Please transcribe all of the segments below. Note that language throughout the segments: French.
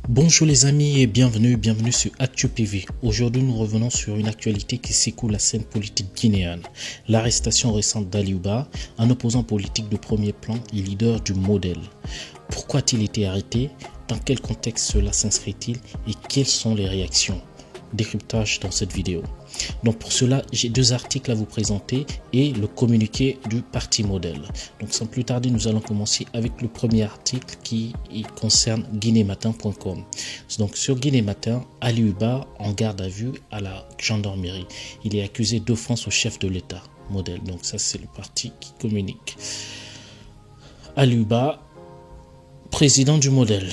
Bonjour les amis et bienvenue sur ActuPV. Aujourd'hui nous revenons sur une actualité qui secoue la scène politique guinéenne. L'arrestation récente d'Aliouba, un opposant politique de premier plan et leader du modèle. Pourquoi a-t-il été arrêté? Dans quel contexte cela s'inscrit-il? Et quelles sont les réactions? Décryptage dans cette vidéo. Donc pour cela, j'ai deux articles à vous présenter et le communiqué du parti modèle. Donc sans plus tarder, nous allons commencer avec le premier article qui concerne guinématin.com. Donc sur Guinée Matin, Aliouba en garde à vue à la gendarmerie. Il est accusé d'offense au chef de l'État modèle. Donc ça c'est le parti qui communique. Aliouba, président du modèle.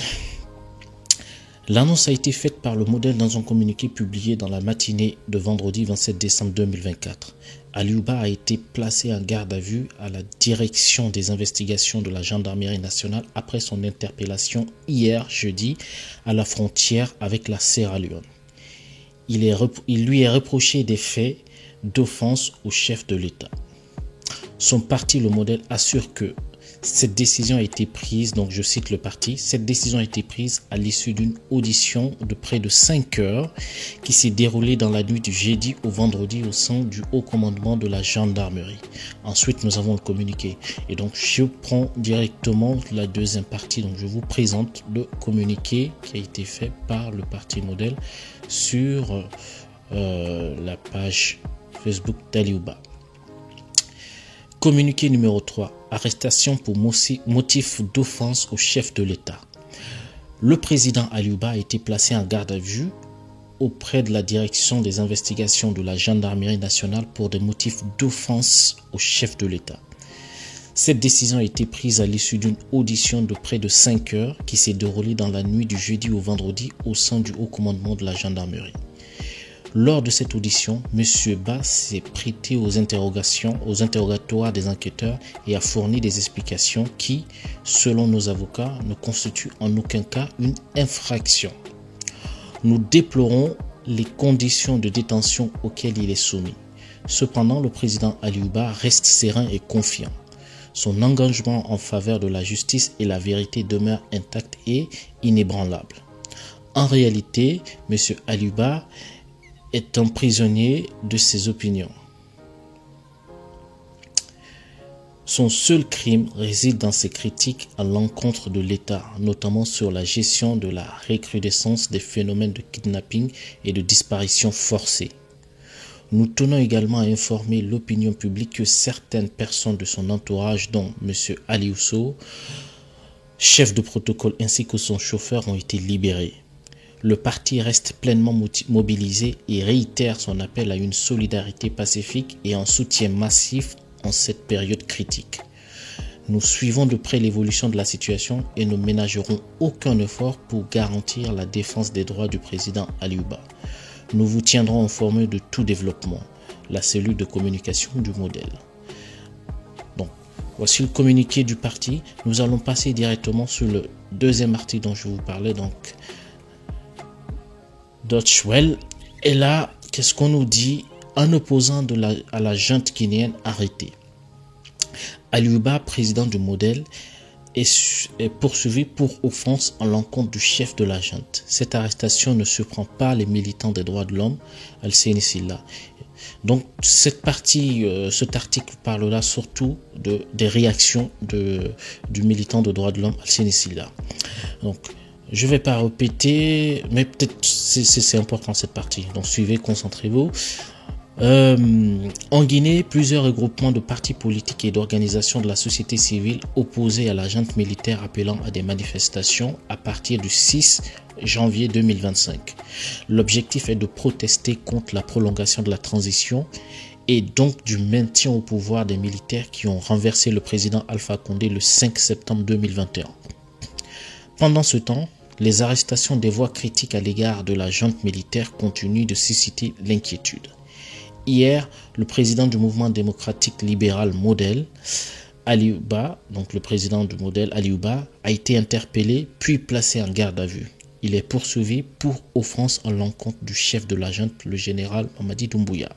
L'annonce a été faite par le modèle dans un communiqué publié dans la matinée de vendredi 27 décembre 2024. Aliouba a été placé en garde à vue à la direction des investigations de la gendarmerie nationale après son interpellation hier jeudi à la frontière avec la Sierra Leone. Il lui est reproché des faits d'offense au chef de l'État. Son parti, le modèle, assure que cette décision a été prise, donc je cite le parti, cette décision a été prise à l'issue d'une audition de près de 5 heures qui s'est déroulée dans la nuit du jeudi au vendredi au sein du haut commandement de la gendarmerie. Ensuite, nous avons le communiqué. Et donc, je prends directement la deuxième partie. Donc, je vous présente le communiqué qui a été fait par le parti modèle sur la page Facebook d'Aliouba. Communiqué numéro 3. Arrestation pour motif d'offense au chef de l'État. Le président Aliouba a été placé en garde à vue auprès de la direction des investigations de la gendarmerie nationale pour des motifs d'offense au chef de l'État. Cette décision a été prise à l'issue d'une audition de près de 5 heures qui s'est déroulée dans la nuit du jeudi au vendredi au sein du haut commandement de la gendarmerie. Lors de cette audition, M. Ba s'est prêté aux interrogatoires des enquêteurs et a fourni des explications qui, selon nos avocats, ne constituent en aucun cas une infraction. Nous déplorons les conditions de détention auxquelles il est soumis. Cependant, le président Aliouba reste serein et confiant. Son engagement en faveur de la justice et la vérité demeure intact et inébranlable. En réalité, M. Aliouba est un prisonnier de ses opinions. Son seul crime réside dans ses critiques à l'encontre de l'État, notamment sur la gestion de la recrudescence des phénomènes de kidnapping et de disparition forcée. Nous tenons également à informer l'opinion publique que certaines personnes de son entourage, dont M. Aliousso, chef de protocole ainsi que son chauffeur, ont été libérés. Le parti reste pleinement mobilisé et réitère son appel à une solidarité pacifique et un soutien massif en cette période critique. Nous suivons de près l'évolution de la situation et ne ménagerons aucun effort pour garantir la défense des droits du président Aliouba. Nous vous tiendrons informés de tout développement. La cellule de communication du modèle. Donc, voici le communiqué du parti. Nous allons passer directement sur le deuxième article dont je vous parlais, donc Deutschwelle. Et là, qu'est-ce qu'on nous dit? Un opposant à la junte guinéenne arrêté. Aliouba, président du modèle, est poursuivi pour offense en l'encontre du chef de la junte. Cette arrestation ne surprend pas les militants des droits de l'homme, Alseni Silla. Donc cet article parle là surtout des réactions du militant de droits de l'homme, Alseni Silla. Donc je ne vais pas répéter, mais peut-être c'est important cette partie. Donc suivez, concentrez-vous. En Guinée, plusieurs regroupements de partis politiques et d'organisations de la société civile opposés à la junte militaire appelant à des manifestations à partir du 6 janvier 2025. L'objectif est de protester contre la prolongation de la transition et donc du maintien au pouvoir des militaires qui ont renversé le président Alpha Condé le 5 septembre 2021. Pendant ce temps, les arrestations des voix critiques à l'égard de la junte militaire continuent de susciter l'inquiétude. Hier, le président du mouvement démocratique libéral modèle, Aliouba, donc le président du modèle Aliouba, a été interpellé puis placé en garde à vue. Il est poursuivi pour offense en l'encontre du chef de la junte, le général Mamadi Doumbouya.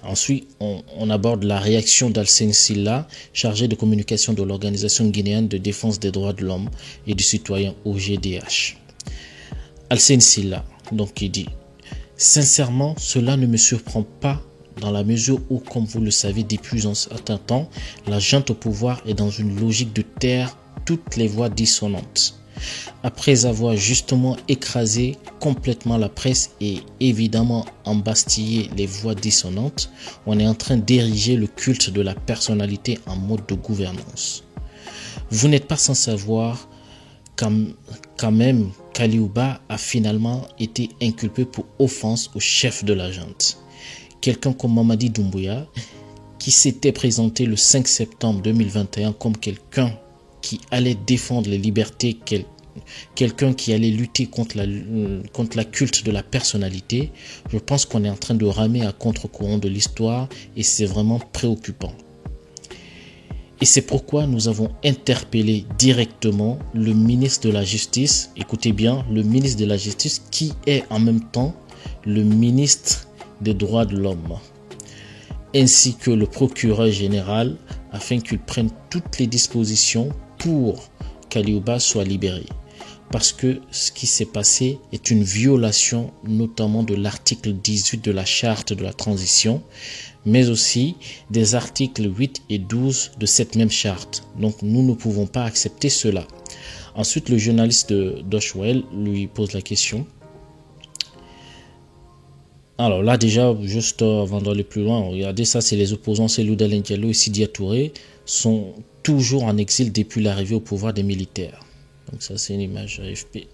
Ensuite, on aborde la réaction d'Alseni Silla, chargé de communication de l'Organisation guinéenne de défense des droits de l'homme et du citoyen OGDH. Alcine Silla, donc il dit: sincèrement, cela ne me surprend pas dans la mesure où, comme vous le savez, depuis un certain temps, la junte au pouvoir est dans une logique de taire toutes les voix dissonantes. Après avoir justement écrasé complètement la presse et évidemment embastillé les voix dissonantes, on est en train d'ériger le culte de la personnalité en mode de gouvernance. Vous n'êtes pas sans savoir quand même qu'Aliouba a finalement été inculpé pour offense au chef de la junte. Quelqu'un comme Mamadi Doumbouya, qui s'était présenté le 5 septembre 2021 comme quelqu'un qui allait défendre les libertés, quelqu'un qui allait lutter contre la culte de la personnalité, je pense qu'on est en train de ramer à contre-courant de l'histoire et c'est vraiment préoccupant. Et c'est pourquoi nous avons interpellé directement le ministre de la Justice, écoutez bien, le ministre de la Justice qui est en même temps le ministre des Droits de l'Homme, ainsi que le procureur général, afin qu'ils prennent toutes les dispositions pour qu'Aliouba soit libéré. Parce que ce qui s'est passé est une violation notamment de l'article 18 de la charte de la transition, mais aussi des articles 8 et 12 de cette même charte. Donc nous ne pouvons pas accepter cela. Ensuite, le journaliste de Deutsche Welle lui pose la question. Alors là déjà, juste avant d'aller plus loin, regardez ça, c'est les opposants, c'est Loudalen Diallo et Sidya Touré, sont toujours en exil depuis l'arrivée au pouvoir des militaires. Donc ça c'est une image AFP.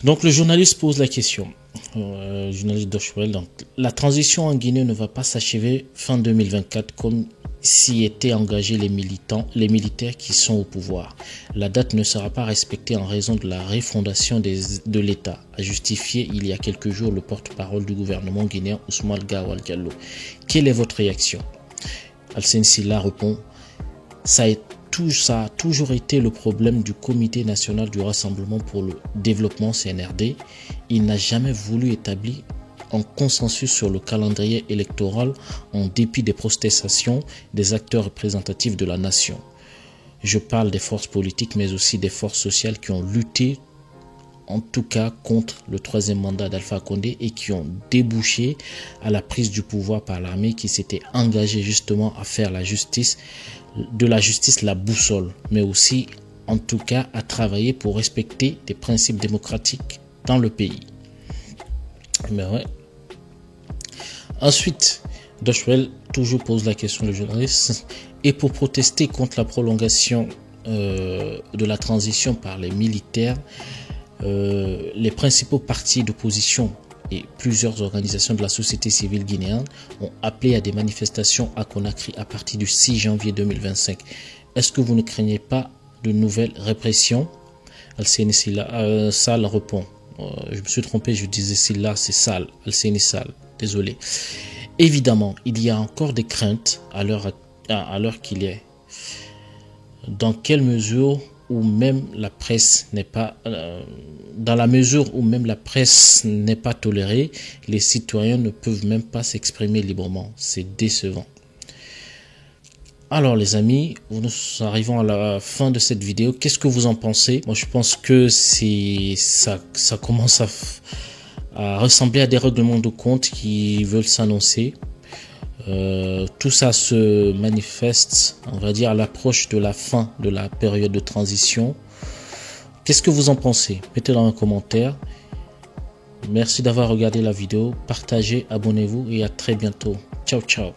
Donc le journaliste pose la question, journaliste Deutsche Welle, donc la transition en Guinée ne va pas s'achever fin 2024 comme s'y étaient engagés les militaires qui sont au pouvoir. La date ne sera pas respectée en raison de la refondation de l'État, a justifié il y a quelques jours le porte-parole du gouvernement guinéen Ousmane Gawal Diallo. Quelle est votre réaction? Alcine Silla répond: ça a toujours été le problème du Comité national du Rassemblement pour le développement CNRD. Il n'a jamais voulu établir un consensus sur le calendrier électoral en dépit des protestations des acteurs représentatifs de la nation. Je parle des forces politiques mais aussi des forces sociales qui ont lutté en tout cas contre le troisième mandat d'Alpha Condé et qui ont débouché à la prise du pouvoir par l'armée qui s'était engagée justement à faire de la justice la boussole, mais aussi en tout cas à travailler pour respecter des principes démocratiques dans le pays. Mais ouais. Ensuite, Deutsche Welle toujours pose la question de journaliste. Et pour protester contre la prolongation de la transition par les militaires, les principaux partis d'opposition et plusieurs organisations de la société civile guinéenne ont appelé à des manifestations à Conakry à partir du 6 janvier 2025. Est-ce que vous ne craignez pas de nouvelles répressions? Alcine Silla Sall répond. Je me suis trompé, je disais Silla, c'est Sall. Alcine Sall, désolé. Évidemment, il y a encore des craintes à l'heure qu'il est. Dans quelle mesure où même la presse n'est pas dans la mesure où même la presse n'est pas tolérée, les citoyens ne peuvent même pas s'exprimer librement. C'est décevant. Alors les amis, nous arrivons à la fin de cette vidéo. Qu'est-ce que vous en pensez? Moi je pense que ça commence à ressembler à des règlements de compte qui veulent s'annoncer. Tout ça se manifeste, on va dire, à l'approche de la fin de la période de transition. Qu'est-ce que vous en pensez? Mettez dans un commentaire. Merci d'avoir regardé la vidéo. Partagez, abonnez-vous et à très bientôt. Ciao, ciao.